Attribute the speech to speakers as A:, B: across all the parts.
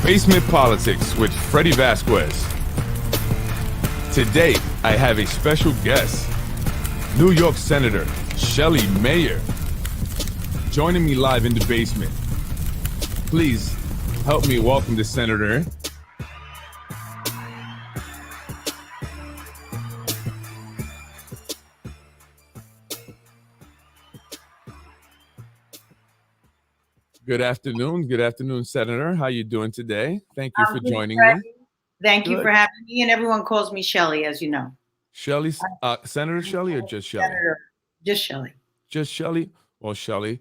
A: Basement Politics with Freddie Vasquez. Today, I have a special guest, New York Senator Shelley MAYER, joining me live in the basement. Please help me welcome the senator. Good afternoon, Senator. How you doing today? Thank you for joining me.
B: Thank you for having me, and everyone calls me Shelley, as you know.
A: Shelley, Senator Shelley, or just Shelley?
B: Senator, just Shelley.
A: Just Shelley? Well, Shelley,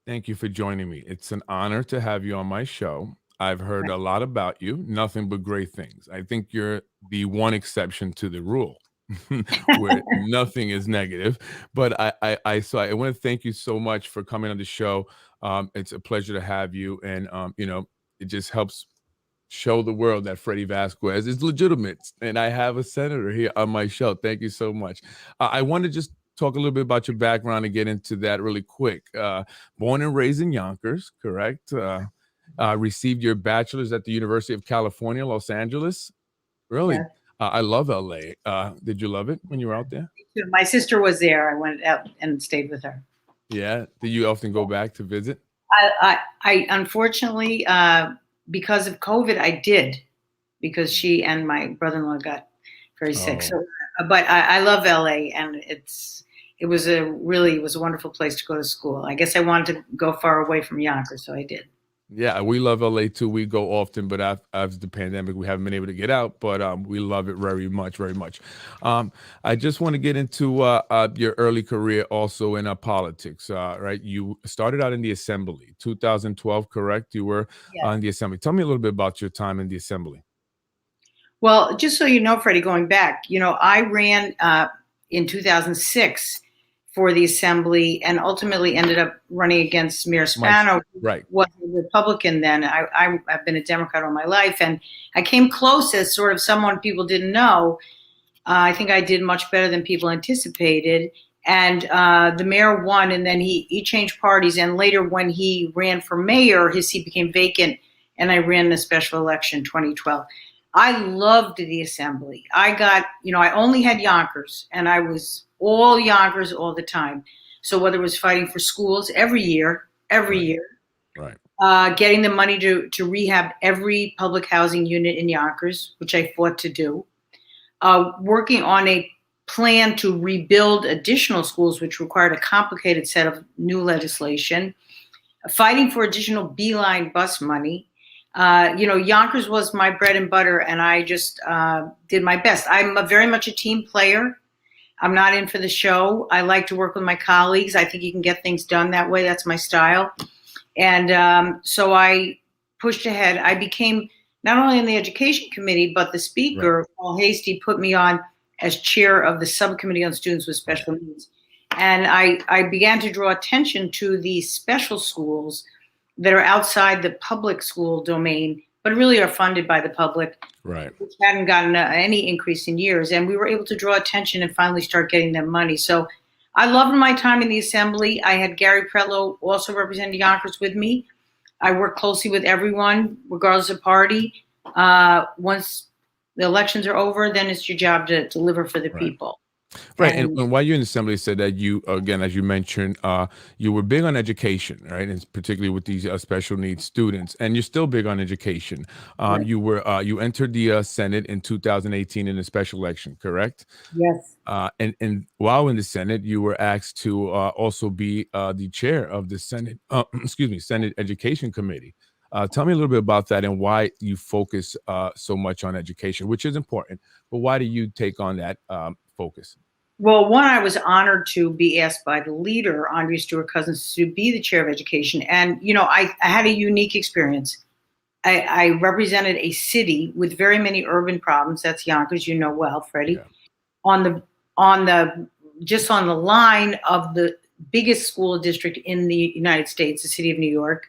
A: thank you for joining me. It's an honor to have you on my show. I've heard a lot about you, nothing but great things. I think you're the one exception to the rule, where nothing is negative. But I want to thank you so much for coming on the show. It's a pleasure to have you, and it just helps show the world that Freddie Vasquez is legitimate, and I have a senator here on my show. Thank you so much. I want to just talk a little bit about your background and get into that really quick. Born and raised in Yonkers, correct? Received your bachelor's at the University of California, Los Angeles. Really? Yeah. I love LA. Did you love it when you were out there?
B: My sister was there. I went out and stayed with her.
A: Yeah. Do you often go back to visit?
B: I unfortunately, because of COVID, I did, because she and my brother-in-law got very sick. So, but I love LA, and it was a wonderful place to go to school. I guess I wanted to go far away from Yonkers, so I did.
A: Yeah, we love LA too. We go often, but after the pandemic, we haven't been able to get out. But we love it very much, very much. I just want to get into your early career also in politics. Right, you started out in the Assembly, 2012, correct? You were in the Assembly. Tell me a little bit about your time in the Assembly.
B: Well, just so you know, Freddie, going back, I ran in 2006. For the Assembly, and ultimately ended up running against Mayor Spano, who was a Republican then. I've been a Democrat all my life, and I came close as sort of someone people didn't know. I think I did much better than people anticipated, and the mayor won, and then he changed parties, and later when he ran for mayor, his seat became vacant, and I ran in a special election 2012. I loved the Assembly. I only had Yonkers, and I was all Yonkers all the time. So whether it was fighting for schools every year, getting the money to rehab every public housing unit in Yonkers, which I fought to do, working on a plan to rebuild additional schools, which required a complicated set of new legislation, fighting for additional Beeline bus money. Yonkers was my bread and butter, and I just did my best. I'm very much a team player. I'm not in for the show. I like to work with my colleagues. I think you can get things done that way. That's my style. And so I pushed ahead. I became not only in the Education Committee, but the Speaker, Paul Hasty, put me on as chair of the Subcommittee on Students with Special Needs. And I began to draw attention to the special schools that are outside the public school domain, but really are funded by the public, which hadn't gotten any increase in years. And we were able to draw attention and finally start getting them money. So I loved my time in the Assembly. I had Gary Pretlow also representing Yonkers with me. I worked closely with everyone, regardless of party. Once the elections are over, then it's your job to deliver for the people.
A: Right. And while you're in the Assembly, said that you, again, as you mentioned, you were big on education, right? And particularly with these special needs students, and you're still big on education. You entered the Senate in 2018 in a special election, correct?
B: Yes.
A: And while in the Senate, you were asked to also be the chair of the Senate Education Committee. Tell me a little bit about that and why you focus so much on education, which is important, but why do you take on that focus?
B: Well, one, I was honored to be asked by the leader, Andrea Stewart-Cousins, to be the chair of education. And, I had a unique experience. I represented a city with very many urban problems. That's Yonkers, you know well, Freddie. Yeah. On the line of the biggest school district in the United States, the city of New York.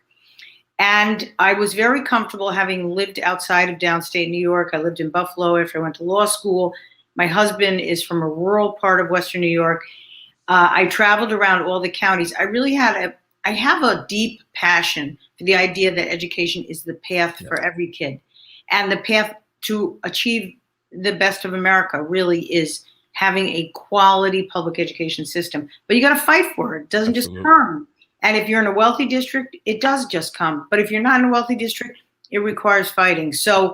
B: And I was very comfortable having lived outside of downstate New York. I lived in Buffalo after I went to law school. My husband is from a rural part of Western New York. I traveled around all the counties. I really had I have a deep passion for the idea that education is the path for every kid. And the path to achieve the best of America really is having a quality public education system. But you got to fight for it. It doesn't just come. And if you're in a wealthy district, it does just come. But if you're not in a wealthy district, it requires fighting. So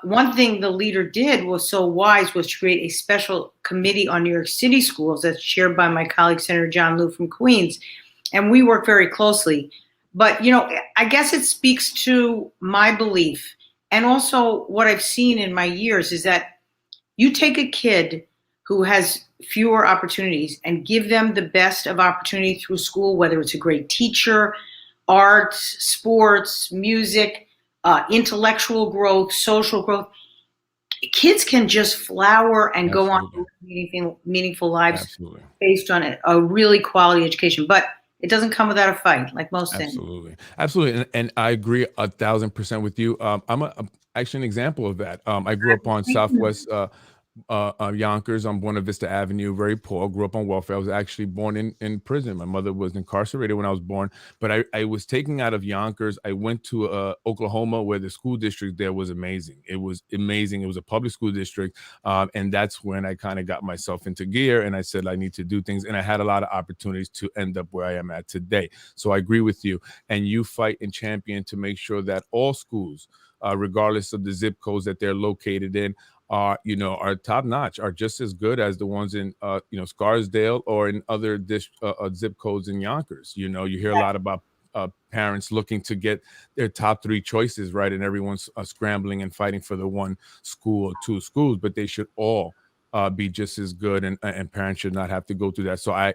B: one thing the leader did was so wise was to create a special committee on New York City schools that's chaired by my colleague, Senator John Liu from Queens. And we work very closely. But, you know, I guess it speaks to my belief. And also what I've seen in my years is that you take a kid who has fewer opportunities and give them the best of opportunity through school, whether it's a great teacher, arts, sports, music, intellectual growth, social growth. Kids can just flower and go on to meaningful lives based on a really quality education. But it doesn't come without a fight, like most things.
A: Absolutely. And I agree 1,000% with you. I'm actually an example of that. I grew up on Southwest Yonkers on Buena Vista Avenue, very poor, grew up on welfare. I was actually born in prison. My mother was incarcerated when I was born, but I was taken out of Yonkers. I went to Oklahoma, where the school district there was amazing. It was amazing. It was a public school district. And that's when I kind of got myself into gear and I said, I need to do things. And I had a lot of opportunities to end up where I am at today. So I agree with you. And you fight and champion to make sure that all schools, regardless of the zip codes that they're located in, are top notch, are just as good as the ones in Scarsdale or in other zip codes in Yonkers. You hear a lot about parents looking to get their top 3 choices right, and everyone's scrambling and fighting for the one school or 2 schools, but they should all be just as good, and parents should not have to go through that. So I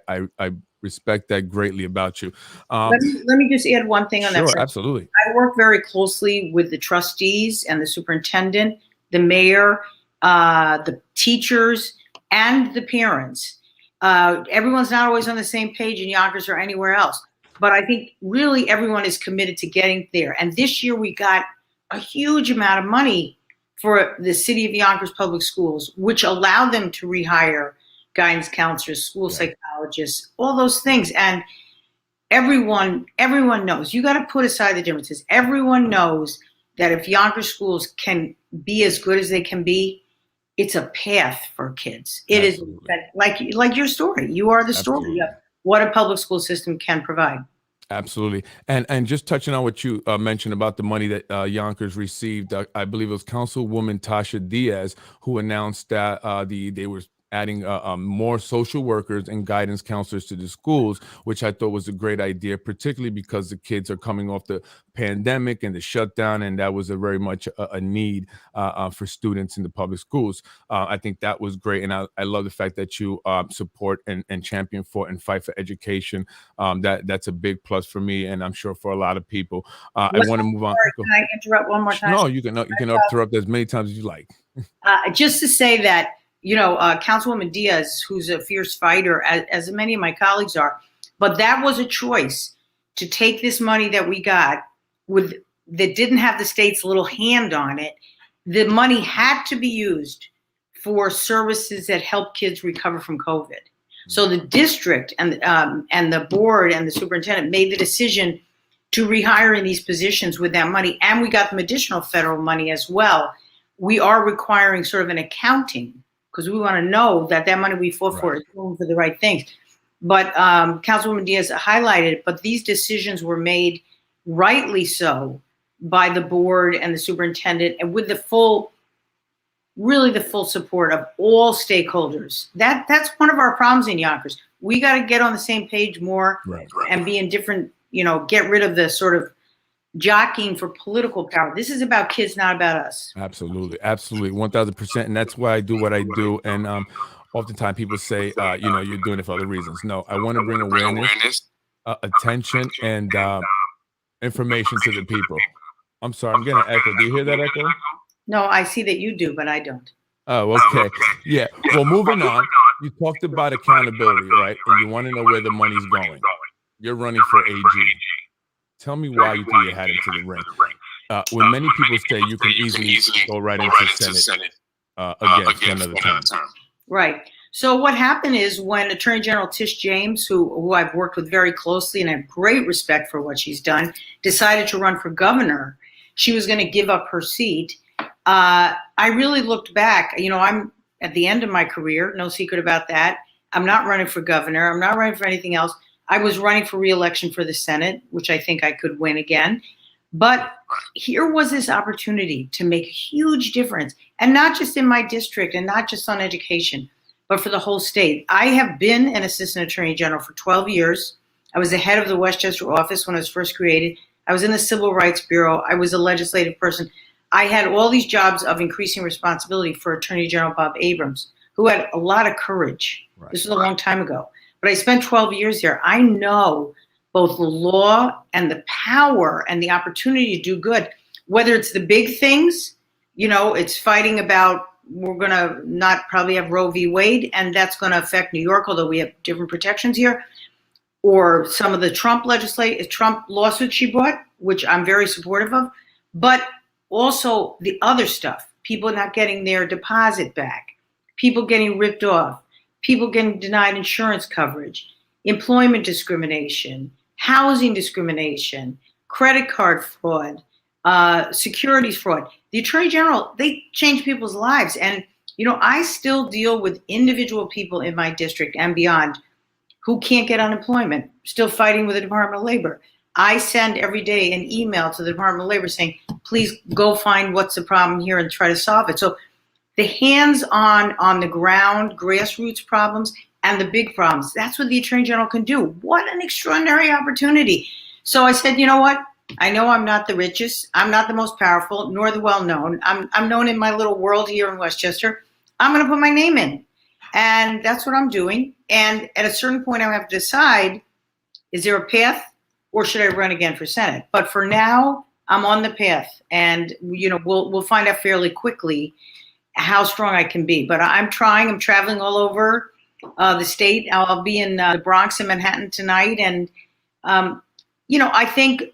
A: respect that greatly about you.
B: Let me just add one thing on that.
A: Sure, absolutely.
B: I work very closely with the trustees and the superintendent, the mayor, the teachers, and the parents. Everyone's not always on the same page in Yonkers or anywhere else, but I think really everyone is committed to getting there. And this year we got a huge amount of money for the City of Yonkers Public Schools, which allowed them to rehire guidance counselors, school psychologists, all those things. And everyone knows, you got to put aside the differences. Everyone knows that if Yonkers schools can be as good as they can be, it's a path for kids. It is like your story. You are the story of what a public school system can provide.
A: Absolutely. And just touching on what you mentioned about the money that Yonkers received, I believe it was Councilwoman Tasha Diaz who announced that they were adding more social workers and guidance counselors to the schools, which I thought was a great idea, particularly because the kids are coming off the pandemic and the shutdown, and that was very much a need for students in the public schools. I think that was great, and I love the fact that you support and champion for and fight for education. That's a big plus for me, and I'm sure for a lot of people. I want to move on.
B: Can I interrupt one more time?
A: No, you can interrupt as many times as you like.
B: Just to say that, Councilwoman Diaz, who's a fierce fighter, as many of my colleagues are, but that was a choice to take this money that we got that didn't have the state's little hand on it. The money had to be used for services that help kids recover from COVID. So the district and the board and the superintendent made the decision to rehire in these positions with that money, and we got them additional federal money as well. We are requiring sort of an accounting, because we want to know that money we fought for is going for the right things. But Councilwoman Diaz highlighted, but these decisions were made rightly so by the board and the superintendent, and with the full support of all stakeholders. That's one of our problems in Yonkers. We got to get on the same page more and be in different, get rid of the sort of jockeying for political power. This is about kids, not about us.
A: Absolutely. 1,000%. And that's why I do what I do. And oftentimes people say, you're doing it for other reasons. No, I want to bring awareness, attention, and information to the people. I'm sorry, I'm getting an echo. Do you hear that echo?
B: No, I see that you do, but I don't.
A: Oh, okay. Yeah. Well, moving on. You talked about accountability, right? And you want to know where the money's going. You're running for AG. Tell me why you threw your hat into the ring. When many people say you can easily go right into Senate again for another term.
B: Right. So what happened is when Attorney General Tish James, who I've worked with very closely and I have great respect for what she's done, decided to run for governor, she was going to give up her seat. I really looked back. You know, I'm at the end of my career, no secret about that. I'm not running for governor. I'm not running for anything else. I was running for re-election for the Senate, which I think I could win again. But here was this opportunity to make a huge difference, and not just in my district and not just on education, but for the whole state. I have been an assistant attorney general for 12 years. I was the head of the Westchester office when it was first created. I was in the Civil Rights Bureau. I was a legislative person. I had all these jobs of increasing responsibility for Attorney General Bob Abrams, who had a lot of courage. Right. This was a long time ago. But I spent 12 years there. I know both the law and the power and the opportunity to do good, whether it's the big things, you know, it's fighting about, we're going to not probably have Roe v. Wade, and that's going to affect New York, although we have different protections here, or some of the Trump lawsuits she brought, which I'm very supportive of, but also the other stuff, people not getting their deposit back, people getting ripped off, people getting denied insurance coverage, employment discrimination, housing discrimination, credit card fraud, securities fraud. The Attorney General, they change people's lives. And, you know, I still deal with individual people in my district and beyond who can't get unemployment, still fighting with the Department of Labor. I send every day an email to the Department of Labor saying, please go find what's the problem here and try to solve it. So the hands-on, on the ground, grassroots problems and the big problems, that's what the Attorney General can do. What an extraordinary opportunity. So I said, you know what? I know I'm not the richest. I'm not the most powerful, nor the well-known. I'm known in my little world here in Westchester. I'm going to put my name in. And that's what I'm doing. And at a certain point, I have to decide, is there a path or should I run again for Senate? But for now, I'm on the path. And, you know, we'll find out fairly quickly how strong I can be. But I'm trying. I'm traveling all over the state. I'll be in the Bronx and Manhattan tonight. And, you know, I think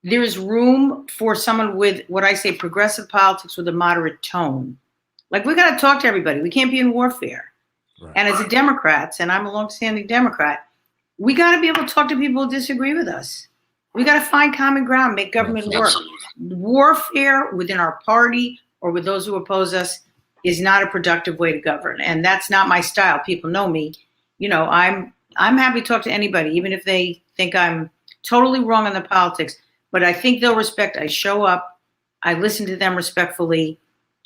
B: there's room for someone with what I say progressive politics with a moderate tone. Like, we got to talk to everybody. We can't be in warfare. Right. And as a Democrat, and I'm a longstanding Democrat, we got to be able to talk to people who disagree with us. We got to find common ground, make government work. Warfare within our party or with those who oppose us is not a productive way to govern. And that's not my style. People know me. You know, I'm happy to talk to anybody, even if they think I'm totally wrong on the politics. But I think they'll respect. I show up. I listen to them respectfully.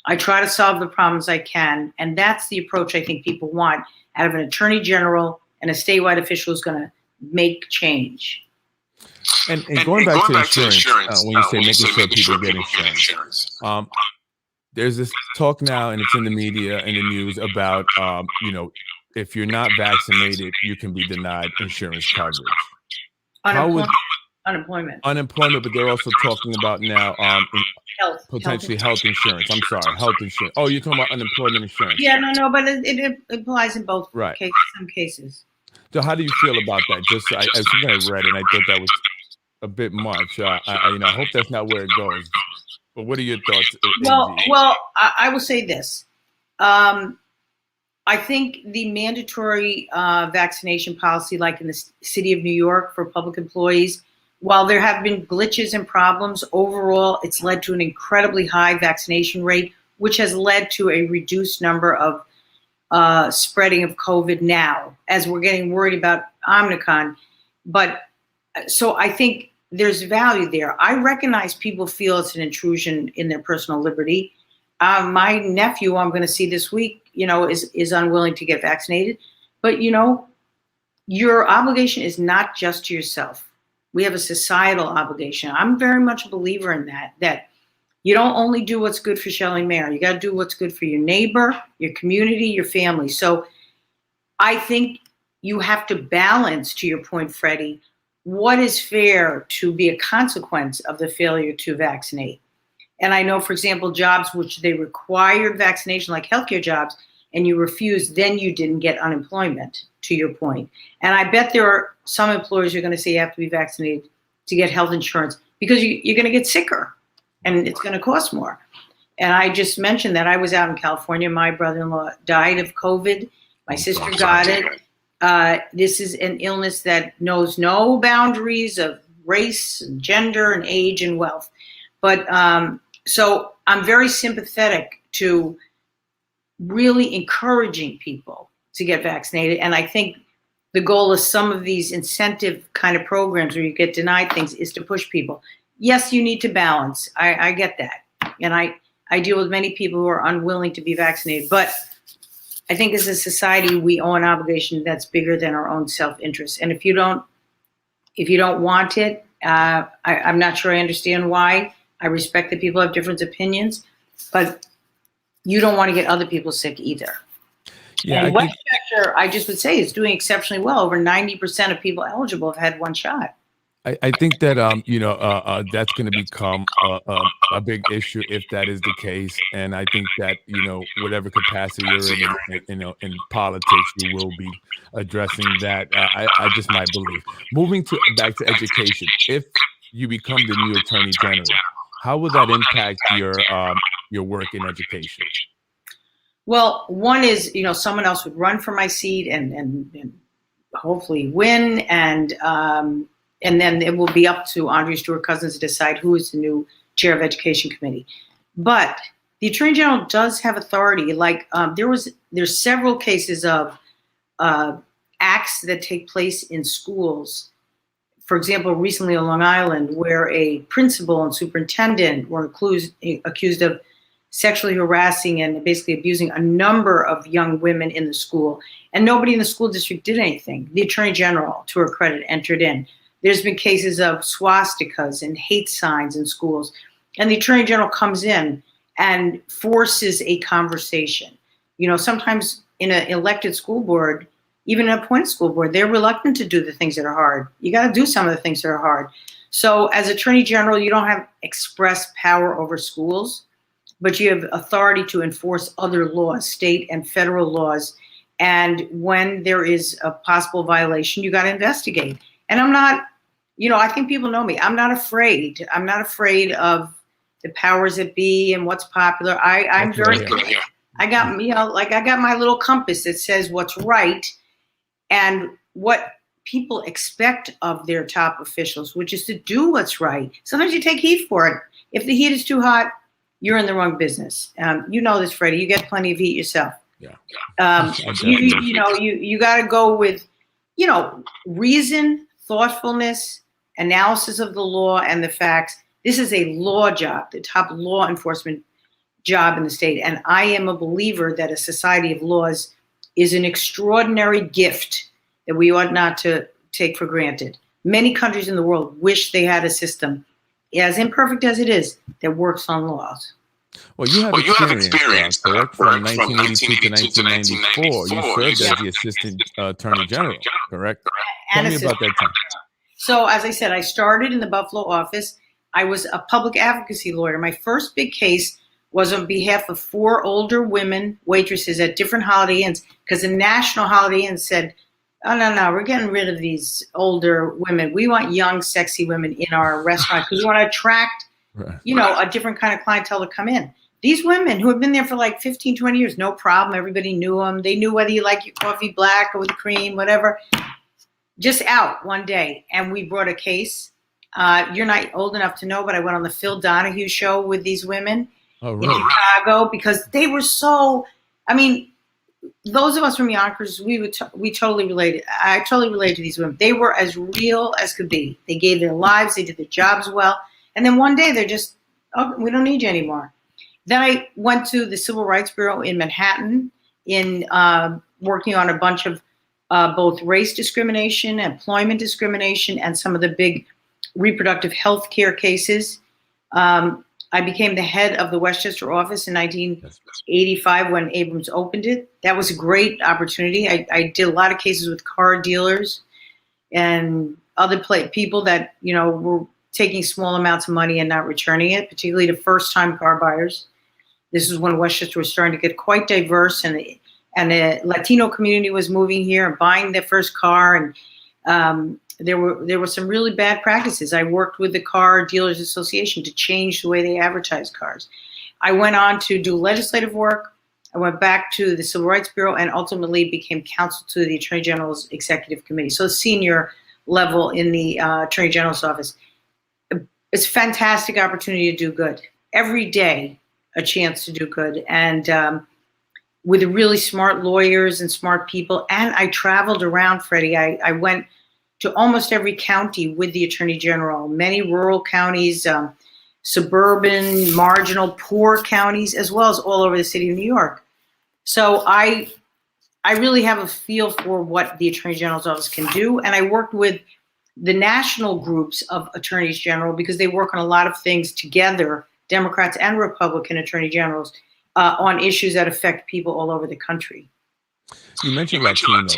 B: I try to solve the problems I can. And that's the approach I think people want out of an attorney general and a statewide official who's going to make change.
A: And going back to insurance, when you say making sure people get insurance, there's this talk now, and it's in the media and the news about, you know, if you're not vaccinated, you can be denied insurance coverage.
B: Unemployment,
A: but they're also talking about now potentially health insurance. I'm sorry, health insurance. Oh, you're talking about unemployment insurance.
B: Yeah, no, but it applies in both some cases.
A: So how do you feel about that? Just I think I read it, and I thought that was a bit much. I hope that's not where it goes. But what are your thoughts?
B: Well, I will say this. I think the mandatory vaccination policy, like in the city of New York for public employees, while there have been glitches and problems, overall, it's led to an incredibly high vaccination rate, which has led to a reduced number of spreading of COVID now, as we're getting worried about Omicron. But so I think there's value there. I recognize people feel it's an intrusion in their personal liberty. My nephew, I'm going to see this week, you know, is unwilling to get vaccinated. But, you know, your obligation is not just to yourself. We have a societal obligation. I'm very much a believer in that you don't only do what's good for Shelley Mayer. You got to do what's good for your neighbor, your community, your family. So I think you have to balance, to your point, Freddie, what is fair to be a consequence of the failure to vaccinate. And I know, for example, jobs which they required vaccination, like healthcare jobs, and you refused, then you didn't get unemployment, to your point. And I bet there are some employers who are going to say you have to be vaccinated to get health insurance because you're going to get sicker and it's going to cost more. And I just mentioned that I was out in California. My brother-in-law died of COVID. My sister got it. This is an illness that knows no boundaries of race and gender and age and wealth. But so I'm very sympathetic to really encouraging people to get vaccinated. And I think the goal of some of these incentive kind of programs where you get denied things is to push people. Yes, you need to balance. I get that. And I deal with many people who are unwilling to be vaccinated. But I think as a society, we owe an obligation that's bigger than our own self-interest. And if you don't want it, I'm not sure I understand why. I respect that people have different opinions, but you don't want to get other people sick either. Yeah, and Westchester, I just would say, is doing exceptionally well. Over 90% of people eligible have had one shot.
A: I think that that's going to become a big issue if that is the case, and I think that whatever capacity you're in politics, you will be addressing that. I just my belief. Moving back to education, if you become the new Attorney General, how will that impact your work in education?
B: Well, one is someone else would run for my seat and hopefully win, and then it will be up to Andrea Stewart-Cousins to decide who is the new chair of Education Committee. But the Attorney General does have authority. Like there's several cases of acts that take place in schools. For example, recently on Long Island, where a principal and superintendent were accused of sexually harassing and basically abusing a number of young women in the school. And nobody in the school district did anything. The Attorney General, to her credit, entered in. There's been cases of swastikas and hate signs in schools. And the Attorney General comes in and forces a conversation. Sometimes in an elected school board, even an appointed school board, they're reluctant to do the things that are hard. You got to do some of the things that are hard. So as Attorney General, you don't have express power over schools, but you have authority to enforce other laws, state and federal laws. And when there is a possible violation, you got to investigate. And I'm not, I think people know me. I'm not afraid. I'm not afraid of the powers that be and what's popular. I'm very good. I got, I got my little compass that says what's right and what people expect of their top officials, which is to do what's right. Sometimes you take heat for it. If the heat is too hot, you're in the wrong business. You know this, Freddie. You get plenty of heat yourself.
A: Yeah.
B: You got to go with, reason, thoughtfulness, analysis of the law and the facts. This is a law job, the top law enforcement job in the state. And I am a believer that a society of laws is an extraordinary gift that we ought not to take for granted. Many countries in the world wish they had a system, as imperfect as it is, that works on laws.
A: Well, you have experience, correct? From 1982 to 1994, you served as the Assistant Attorney General, correct? Tell me about that time.
B: So, as I said, I started in the Buffalo office. I was a public advocacy lawyer. My first big case was on behalf of 4 older women waitresses at different Holiday Inns, because the National Holiday Inn said, oh, no, we're getting rid of these older women. We want young, sexy women in our restaurant because we want to attract, a different kind of clientele to come in. These women who have been there for like 15, 20 years, no problem. Everybody knew them. They knew whether you like your coffee black or with cream, whatever. Just out one day. And we brought a case. You're not old enough to know, but I went on the Phil Donahue show with these women in Chicago because they were so, those of us from Yonkers, we totally related. I totally related to these women. They were as real as could be. They gave their lives. They did their jobs well. And then one day they're just, oh, we don't need you anymore. Then I went to the Civil Rights Bureau in Manhattan in working on a bunch of both race discrimination, employment discrimination, and some of the big reproductive health care cases. I became the head of the Westchester office in 1985 when Abrams opened it. That was a great opportunity. I did a lot of cases with car dealers and other people that, were taking small amounts of money and not returning it, particularly to first-time car buyers. This is when Westchester was starting to get quite diverse, and the Latino community was moving here and buying their first car, and there were some really bad practices. I worked with the Car Dealers Association to change the way they advertise cars. I went on to do legislative work. I went back to the Civil Rights Bureau and ultimately became counsel to the Attorney General's Executive Committee. So senior level in the Attorney General's office. It's a fantastic opportunity to do good. Every day, a chance to do good. And with really smart lawyers and smart people. And I traveled around, Freddie. I went to almost every county with the Attorney General, many rural counties, suburban, marginal, poor counties, as well as all over the city of New York. So I really have a feel for what the Attorney General's office can do. And I worked with the national groups of attorneys general because they work on a lot of things together, Democrats and Republican attorney generals, on issues that affect people all over the country.
A: You mentioned Latinos,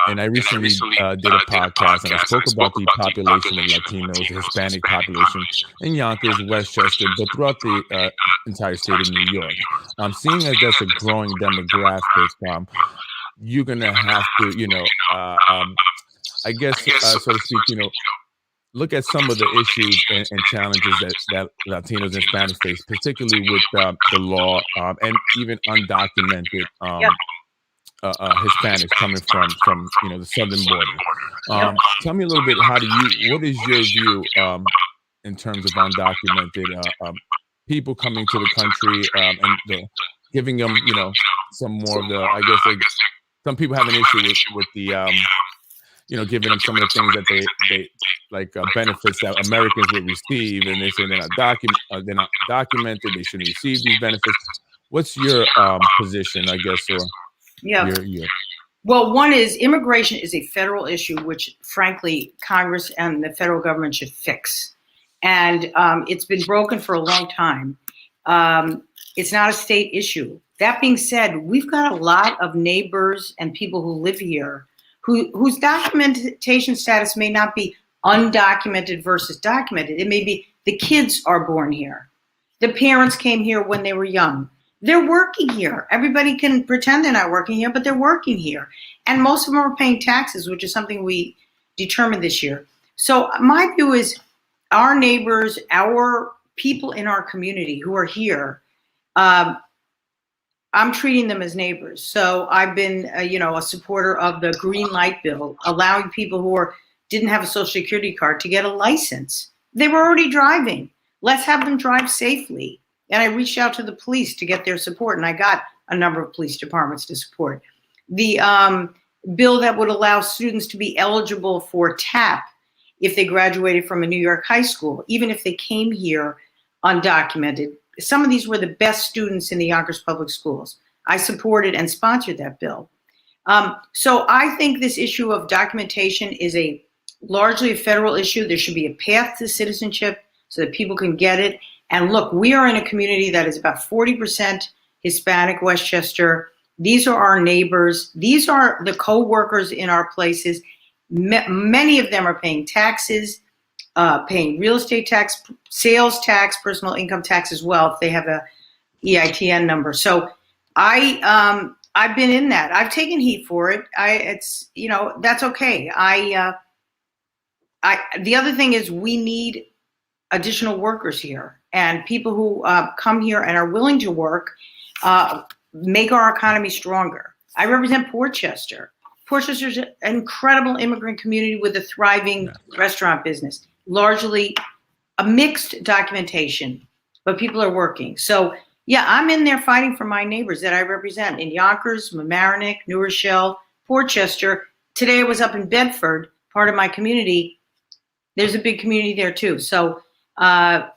A: and I recently did a podcast and I spoke about the population of Latinos, the Hispanic population in Yonkers, Westchester, but throughout the entire state of New York. Seeing as that's a growing demographic, you're going to have to, I guess, so to speak, look at some of the issues and challenges that Latinos and Hispanics face, particularly with the law and even undocumented Hispanics coming from the southern border. Tell me a little bit, what is your view in terms of undocumented people coming to the country and giving them some more of the, I guess, some people have an issue with the giving them some of the things that they like benefits that Americans would receive, and they say they're not documented, they shouldn't receive these benefits. What's your position, I guess, or your
B: Well, one is immigration is a federal issue, which frankly, Congress and the federal government should fix. And it's been broken for a long time. It's not a state issue. That being said, we've got a lot of neighbors and people who live here whose documentation status may not be undocumented versus documented. It may be the kids are born here. The parents came here when they were young. They're working here. Everybody can pretend they're not working here, but they're working here. And most of them are paying taxes, which is something we determined this year. So my view is our neighbors, our people in our community who are here, I'm treating them as neighbors. So I've been, a supporter of the green light bill, allowing people who didn't have a social security card to get a license. They were already driving. Let's have them drive safely. And I reached out to the police to get their support, and I got a number of police departments to support. The bill that would allow students to be eligible for TAP if they graduated from a New York high school, even if they came here undocumented. Some of these were the best students in the Yonkers public schools. I supported and sponsored that bill. So I think this issue of documentation is largely a federal issue. There should be a path to citizenship so that people can get it. And look, we are in a community that is about 40% Hispanic, Westchester. These are our neighbors. These are the co-workers in our places. Many of them are paying taxes, paying real estate tax, sales tax, personal income tax as well, if they have a EITN number. So I've been in that. I've taken heat for it. That's okay. The other thing is we need additional workers here, and people who come here and are willing to work make our economy stronger. I represent Portchester. Portchester's an incredible immigrant community with a thriving restaurant business, largely a mixed documentation, but people are working. So yeah, I'm in there fighting for my neighbors that I represent in Yonkers, Mamaroneck, New Rochelle, Portchester. Today I was up in Bedford, part of my community. There's a big community there too. So my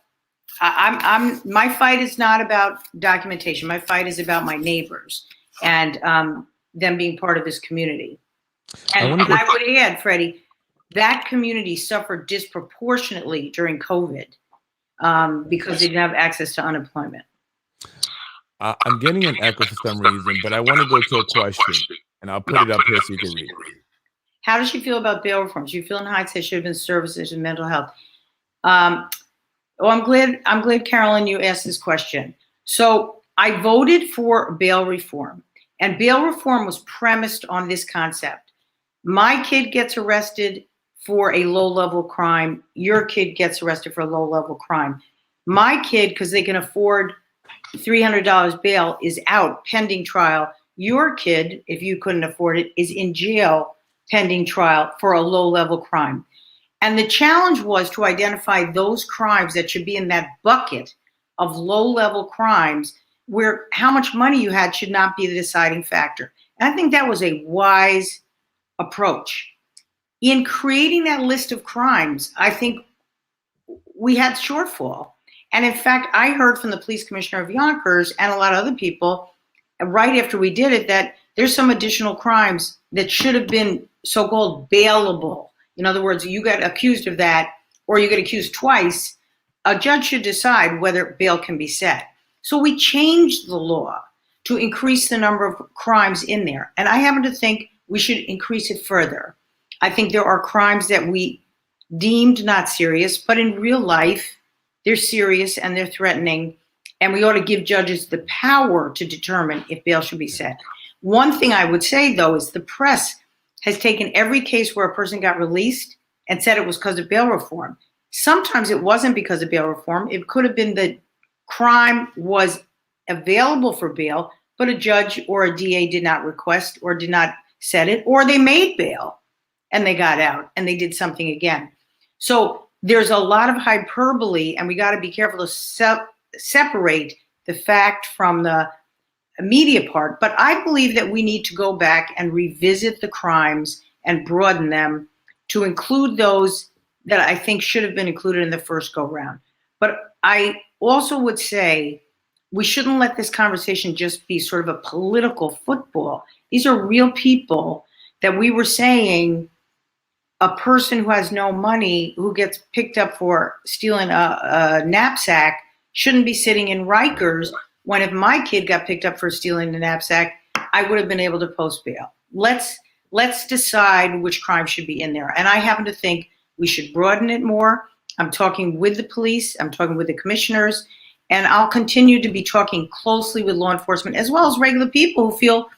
B: fight is not about documentation. My fight is about my neighbors and them being part of this community. And I would add, Freddie, that community suffered disproportionately during COVID because they didn't have access to unemployment.
A: I'm getting an echo for some reason, but I want to go to a question, and I'll put it up here so you can read it.
B: How does she feel about bail reform? She feel in hindsight should have been services and mental health. Well, I'm glad, Carolyn, you asked this question. So I voted for bail reform, and bail reform was premised on this concept. My kid gets arrested for a low-level crime. Your kid gets arrested for a low-level crime. My kid, because they can afford $300 bail is out pending trial. Your kid, if you couldn't afford it, is in jail pending trial for a low-level crime. And the challenge was to identify those crimes that should be in that bucket of low-level crimes where how much money you had should not be the deciding factor. And I think that was a wise approach. In creating that list of crimes, I think we had shortfall. And in fact, I heard from the police commissioner of Yonkers and a lot of other people right after we did it that there's some additional crimes that should have been so-called bailable. In other words, you get accused of that or you get accused twice, a judge should decide whether bail can be set. So we changed the law to increase the number of crimes in there. And I happen to think we should increase it further. I think there are crimes that we deemed not serious, but in real life, they're serious and they're threatening. And we ought to give judges the power to determine if bail should be set. One thing I would say, though, is the press has taken every case where a person got released and said it was because of bail reform. Sometimes it wasn't because of bail reform. It could have been that crime was available for bail, but a judge or a DA did not request or did not set it, or they made bail and they got out and they did something again. So there's a lot of hyperbole, and we got to be careful to separate the fact from the media part. But I believe that we need to go back and revisit the crimes and broaden them to include those that I think should have been included in the first go round. But I also would say we shouldn't let this conversation just be sort of a political football. These are real people that we were saying a person who has no money, who gets picked up for stealing a knapsack, shouldn't be sitting in Rikers, when if my kid got picked up for stealing a knapsack, I would have been able to post bail. Let's decide which crime should be in there. And I happen to think we should broaden it more. I'm talking with the police, I'm talking with the commissioners, and I'll continue to be talking closely with law enforcement as well as regular people who feel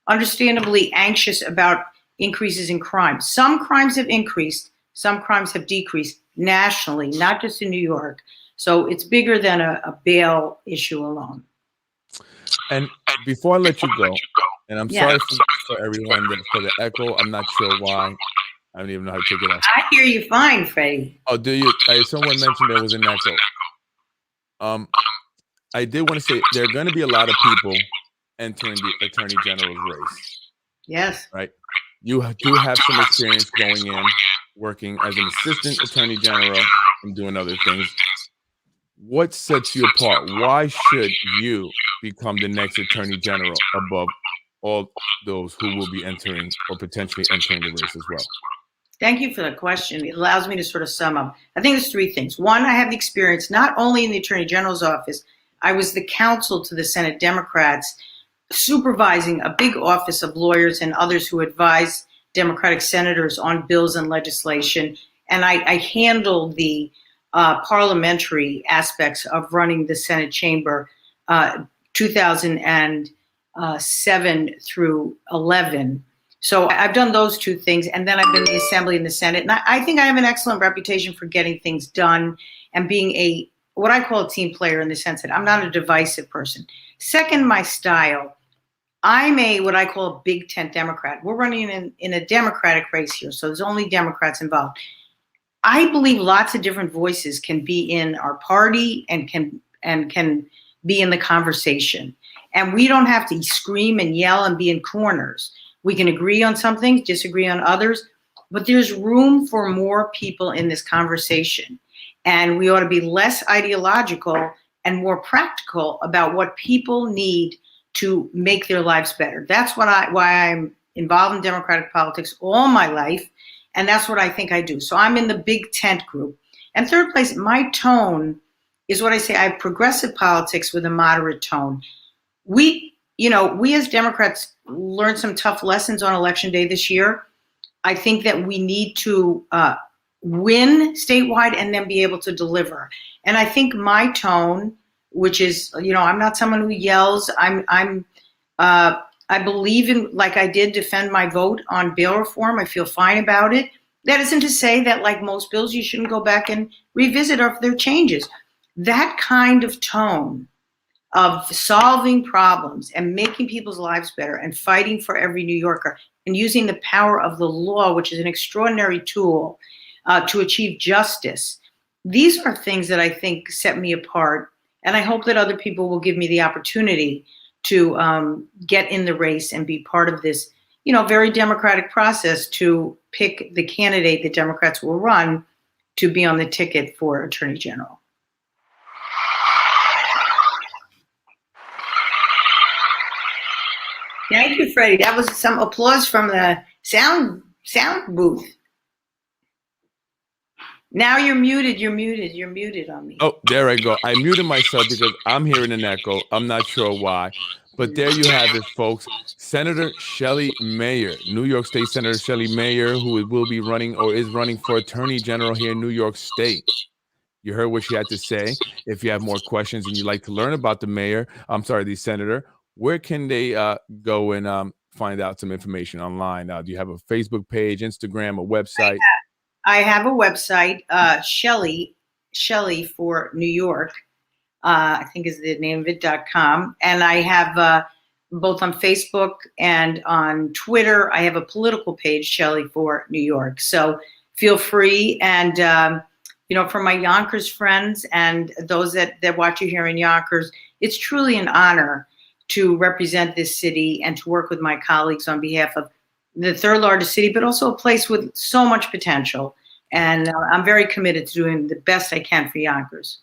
B: understandably anxious about increases in crime. Some crimes have increased, some crimes have decreased nationally, not just in New York. So it's bigger than a bail issue alone.
A: And before I let you go, and I'm sorry for everyone for the echo. I'm not sure why. I don't even know how to take it off.
B: I hear you fine, Freddie.
A: Oh, do you? Someone mentioned there was an echo. I did want to say there are going to be a lot of people entering the Attorney General's race.
B: Yes.
A: Right. You do have some experience going in, working as an assistant Attorney General and doing other things. What sets you apart? Why should you become the next Attorney General above all those who will be entering or potentially entering the race as well?
B: Thank you for the question. It allows me to sort of sum up. I think there's three things. One, I have the experience not only in the Attorney General's office, I was the counsel to the Senate Democrats, supervising a big office of lawyers and others who advise Democratic senators on bills and legislation. And I handled the parliamentary aspects of running the Senate chamber 2007 through 11. So I've done those two things, and then I've been in the Assembly and the Senate. And I think I have an excellent reputation for getting things done and being what I call a team player, in the sense that I'm not a divisive person. Second, my style. I'm what I call a big tent Democrat. We're running in a Democratic race here, so there's only Democrats involved. I believe lots of different voices can be in our party and can be in the conversation. And we don't have to scream and yell and be in corners. We can agree on some things, disagree on others, but there's room for more people in this conversation. And we ought to be less ideological and more practical about what people need to make their lives better. That's why I'm involved in Democratic politics all my life. And that's what I think I do. So I'm in the big tent group. And third place, my tone is what I say. I have progressive politics with a moderate tone. We as Democrats learned some tough lessons on Election Day this year. I think that we need to win statewide and then be able to deliver. And I think my tone, which is, I'm not someone who yells. I believe in, like I did, defend my vote on bail reform. I feel fine about it. That isn't to say that, like most bills, you shouldn't go back and revisit or if there are changes. That kind of tone of solving problems and making people's lives better and fighting for every New Yorker and using the power of the law, which is an extraordinary tool to achieve justice. These are things that I think set me apart. And I hope that other people will give me the opportunity to get in the race and be part of this, very democratic process to pick the candidate that Democrats will run to be on the ticket for Attorney General. Thank you, Freddie. That was some applause from the sound booth. Now you're muted. You're muted on me.
A: Oh, there I go. I muted myself because I'm hearing an echo. I'm not sure why. But there you have it, folks. Senator Shelley Mayer, New York State Senator Shelley Mayer, who will be running or is running for Attorney General here in New York State. You heard what she had to say. If you have more questions and you'd like to learn about the senator, where can they go and find out some information online? Do you have a Facebook page, Instagram, a website?
B: I have a website, Shelley for New York, I think is the name of it.com. And I have both on Facebook and on Twitter, I have a political page, Shelley for New York. So feel free. And, for my Yonkers friends and those that watch you here in Yonkers, it's truly an honor to represent this city and to work with my colleagues on behalf of the third largest city, but also a place with so much potential. And I'm very committed to doing the best I can for Yonkers.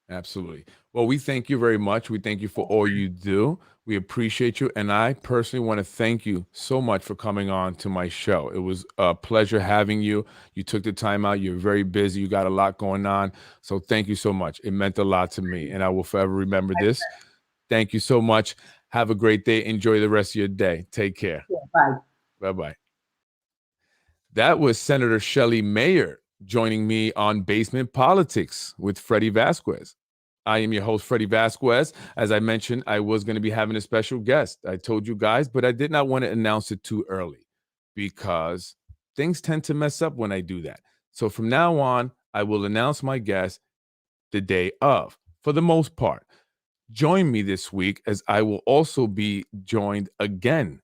A: Absolutely. Well, we thank you very much. We thank you for all you do. We appreciate you. And I personally want to thank you so much for coming on to my show. It was a pleasure having you. You took the time out. You're very busy. You got a lot going on. So thank you so much. It meant a lot to me. And I will forever remember this. Thank you so much. Have a great day. Enjoy the rest of your day. Take care.
B: Yeah, bye.
A: Bye-bye. That was Senator Shelley Mayer joining me on Basement Politics with Freddie Vazquez. I am your host, Freddie Vazquez. As I mentioned, I was going to be having a special guest. I told you guys, but I did not want to announce it too early because things tend to mess up when I do that. So from now on, I will announce my guest the day of, for the most part. Join me this week as I will also be joined again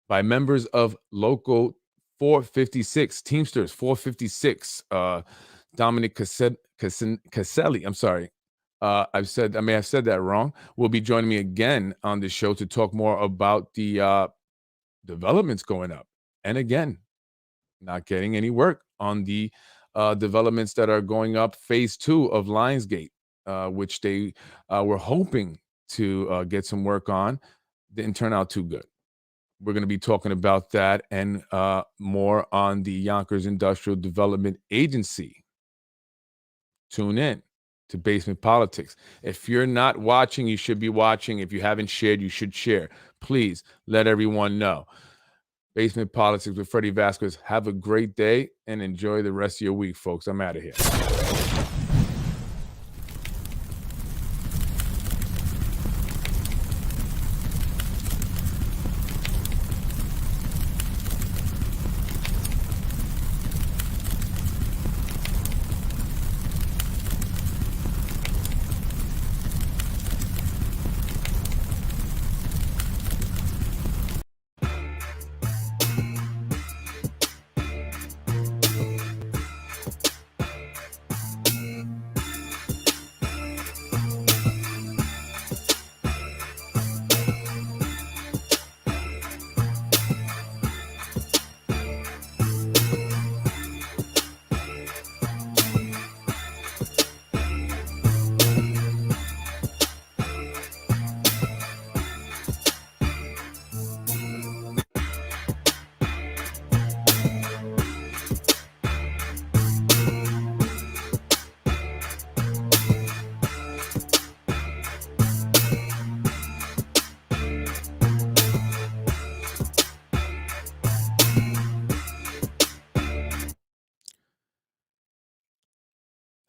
A: by members of Local 456, Teamsters 456, Dominic Caselli. I'm sorry. I may have said that wrong. Will be joining me again on the show to talk more about the developments going up. And again, not getting any work on the developments that are going up. Phase 2 of Lionsgate, which they were hoping to get some work on, didn't turn out too good. We're going to be talking about that and more on the Yonkers Industrial Development Agency. Tune in to Basement Politics. If you're not watching, you should be watching. If you haven't shared, you should share. Please let everyone know. Basement Politics with Freddie Vazquez. Have a great day and enjoy the rest of your week, folks. I'm out of here.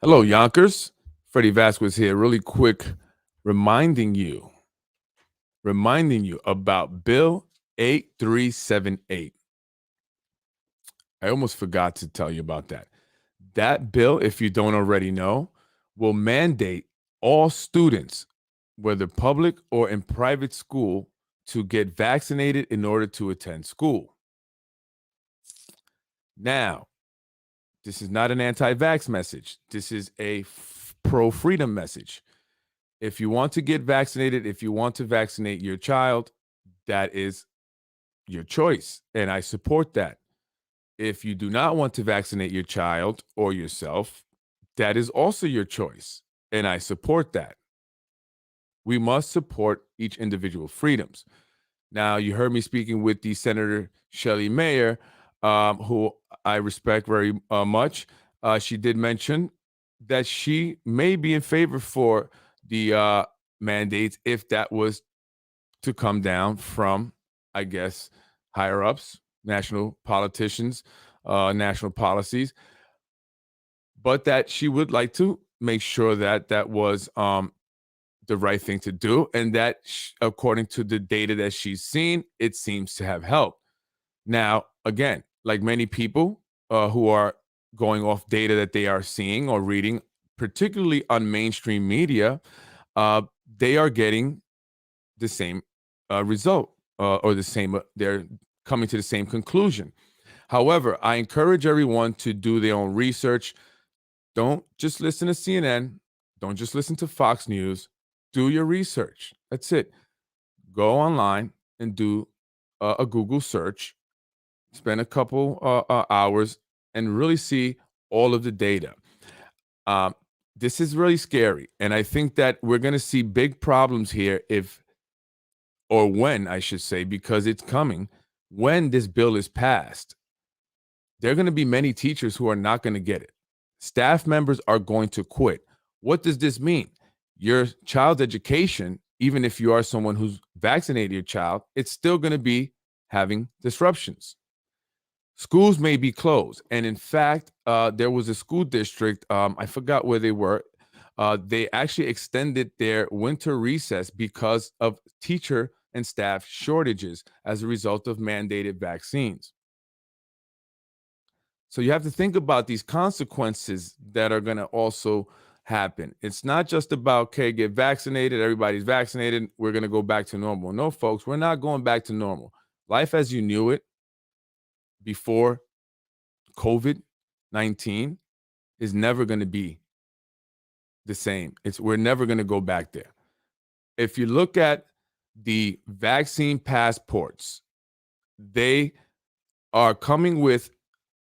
A: Hello, Yonkers. Freddie Vazquez here. Really quick, reminding you about Bill 8378. I almost forgot to tell you about that. That bill, if you don't already know, will mandate all students whether public or in private school, to get vaccinated in order to attend school. Now, this is not an anti-vax message. This is a pro-freedom message. If you want to get vaccinated, if you want to vaccinate your child, that is your choice, and I support that. If you do not want to vaccinate your child or yourself, that is also your choice, and I support that. We must support each individual freedoms. Now, you heard me speaking with the Senator Shelley MAYER, who I respect very much. She did mention that she may be in favor for the mandates if that was to come down from, I guess, higher ups, national politicians, national policies, but that she would like to make sure that that was the right thing to do, and that according to the data that she's seen, it seems to have helped. Now, again, like many people who are going off data that they are seeing or reading, particularly on mainstream media, they are getting the same result or the same, they're coming to the same conclusion. However, I encourage everyone to do their own research. Don't just listen to CNN. Don't just listen to Fox News. Do your research. That's it. Go online and do a Google search. Spend a couple hours and really see all of the data. This is really scary. And I think that we're going to see big problems here if, or when, I should say, because it's coming, when this bill is passed. There are going to be many teachers who are not going to get it. Staff members are going to quit. What does this mean? Your child's education, even if you are someone who's vaccinated your child, it's still going to be having disruptions. Schools may be closed. And in fact, there was a school district, I forgot where they were. They actually extended their winter recess because of teacher and staff shortages as a result of mandated vaccines. So you have to think about these consequences that are going to also happen. It's not just about, okay, get vaccinated, everybody's vaccinated, we're going to go back to normal. No, folks, we're not going back to normal. Life as you knew it before COVID-19 is never going to be the same. We're never going to go back there. If you look at the vaccine passports, they are coming with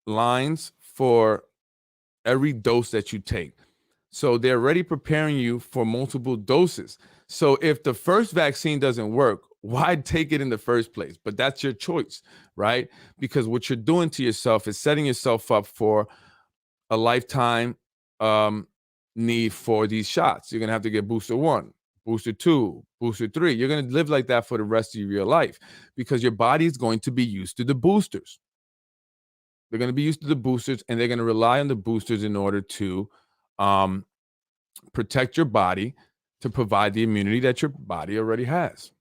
A: lines for every dose that you take. So they're already preparing you for multiple doses. So if the first vaccine doesn't work, why take it in the first place? But that's your choice, right? Because what you're doing to yourself is setting yourself up for a lifetime need for these shots. You're going to have to get booster 1, booster 2, booster 3. You're going to live like that for the rest of your life because your body is going to be used to the boosters. They're going to be used to the boosters, and they're going to rely on the boosters in order to protect your body, to provide the immunity that your body already has.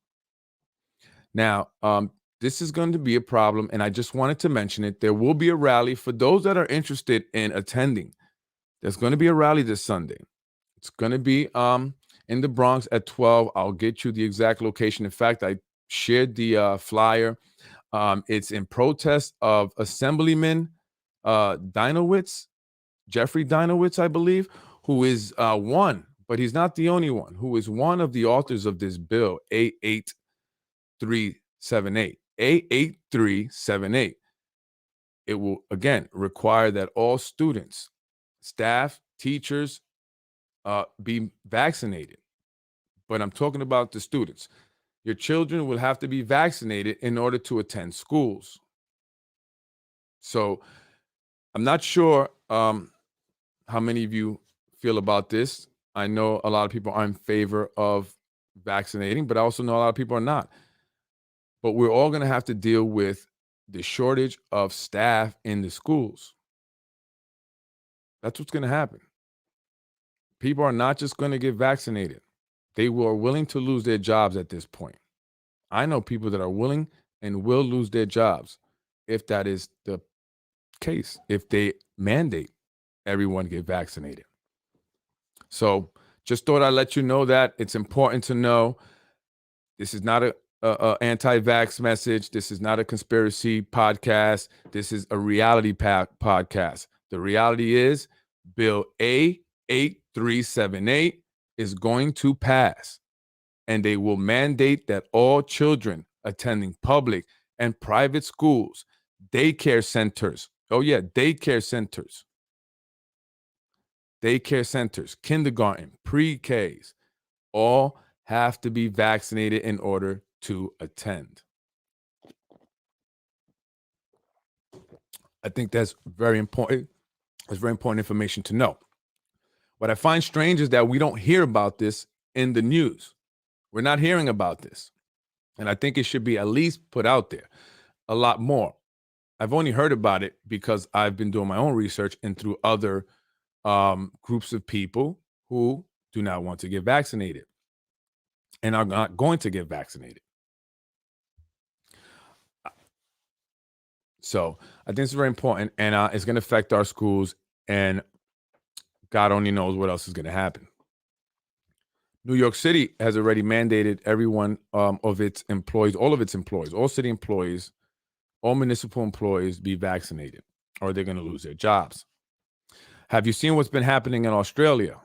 A: Now, this is going to be a problem, and I just wanted to mention it. There will be a rally for those that are interested in attending. There's going to be a rally this Sunday. It's going to be in the Bronx at 12. I'll get you the exact location. In fact, I shared the flyer. It's in protest of Assemblyman Dinowitz, Jeffrey Dinowitz, I believe, who is one, but he's not the only one, who is one of the authors of this bill, A8378. A8378. It will, again, require that all students, staff, teachers be vaccinated. But I'm talking about the students. Your children will have to be vaccinated in order to attend schools. So I'm not sure how many of you feel about this. I know a lot of people are in favor of vaccinating, but I also know a lot of people are not. But we're all going to have to deal with the shortage of staff in the schools. That's what's going to happen. People are not just going to get vaccinated. They are willing to lose their jobs at this point. I know people that are willing and will lose their jobs if that is the case, if they mandate everyone get vaccinated. So Just thought I'd let you know that. It's important to know this is not a anti-vax message. This is not a conspiracy podcast. This is a reality podcast. The reality is Bill A8378 is going to pass, and they will mandate that all children attending public and private schools, daycare centers, daycare centers, kindergarten, pre-Ks, all have to be vaccinated in order to attend. I think that's very important. It's very important information to know. What I find strange is that we don't hear about this in the news. We're not hearing about this. And I think it should be at least put out there a lot more. I've only heard about it because I've been doing my own research and through other groups of people who do not want to get vaccinated and are not going to get vaccinated. So I think it's very important, and it's going to affect our schools, and God only knows what else is going to happen. New York City has already mandated every one of its employees, all city employees, all municipal employees be vaccinated, or they're going to lose their jobs. Have you seen what's been happening in Australia?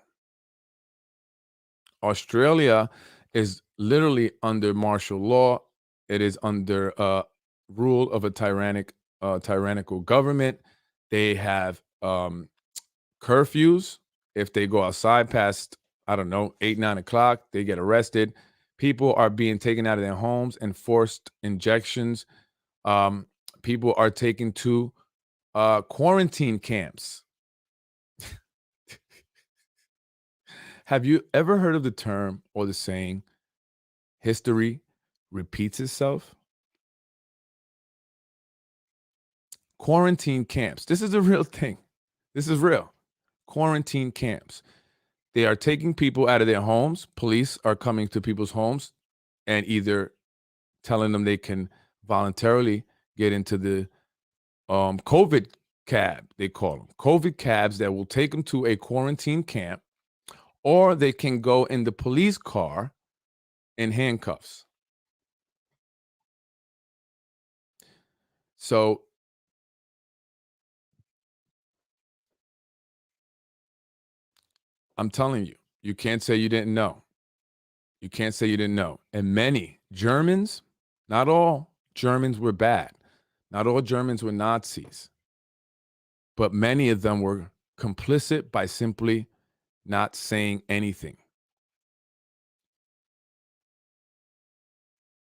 A: Australia is literally under martial law. It is under rule of a tyrannical government. They have curfews. If they go outside past, 8, 9 o'clock, they get arrested. People are being taken out of their homes and forced injections. People are taken to quarantine camps. Have you ever heard of the term or the saying, history repeats itself? Quarantine camps. This is a real thing. This is real. Quarantine camps. They are taking people out of their homes. Police are coming to people's homes and either telling them they can voluntarily get into the COVID cab, they call them. COVID cabs that will take them to a quarantine camp, or they can go in the police car in handcuffs. So I'm telling you, you can't say you didn't know. You can't say you didn't know. And many Germans, not all Germans were bad. Not all Germans were Nazis. But many of them were complicit by simply not saying anything.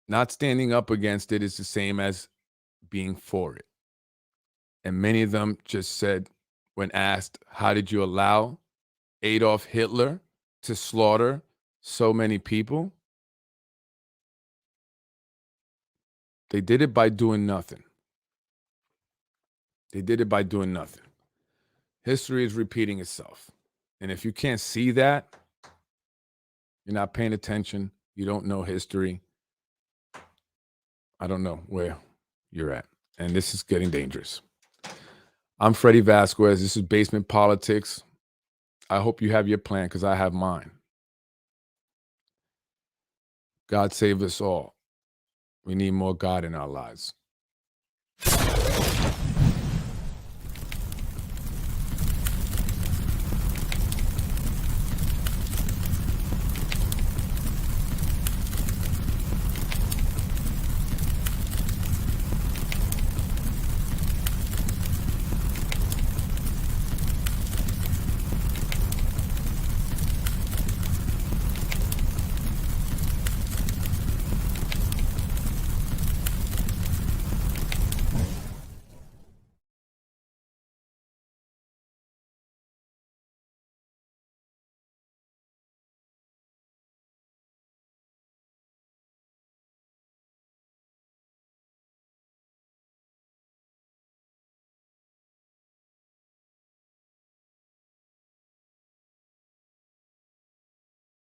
A: Not standing up against it is the same as being for it. And many of them just said, when asked, how did you allow Adolf Hitler to slaughter so many people? They did it by doing nothing. They did it by doing nothing. History is repeating itself. And if you can't see that, you're not paying attention. You don't know history. I don't know where you're at. And this is getting dangerous. I'm Freddie Vasquez. This is Basement Politics. I hope you have your plan because I have mine. God save us all. We need more God in our lives.